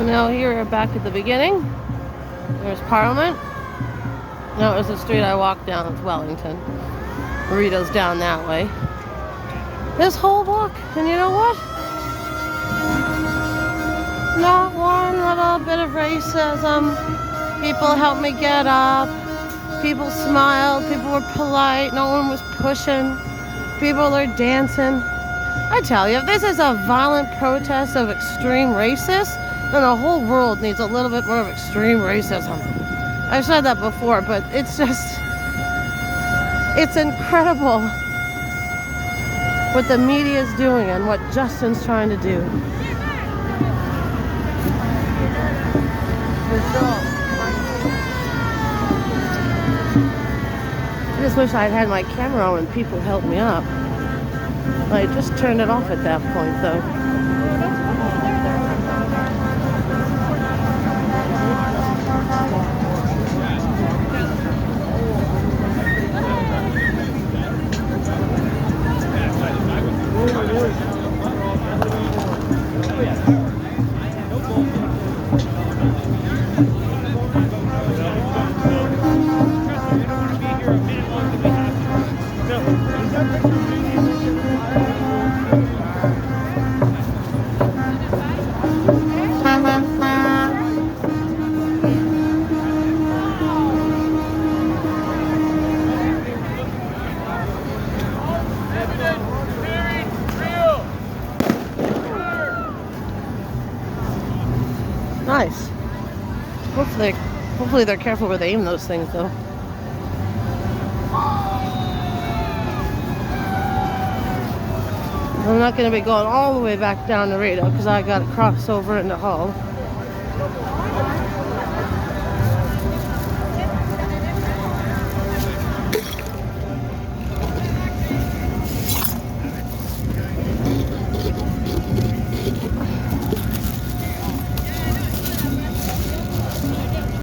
Now here we're back at the beginning. There's Parliament. No, it was the street I walked down. It's Wellington. Rideau's down that way. This whole walk, and you know what? Not one little bit of racism. People helped me get up. People smiled. People were polite. No one was pushing. People are dancing. I tell you, if this is a violent protest of extreme racists, then the whole world needs a little bit more of extreme racism. I've said that before, but it's just, it's incredible what the media is doing and what Justin's trying to do. I just wish I'd had my camera on when people helped me up. I just turned it off at that point, though. Nice. Hopefully they're careful where they aim those things, though. I'm not going to be going all the way back down to Rideau because I got to cross over into Hull.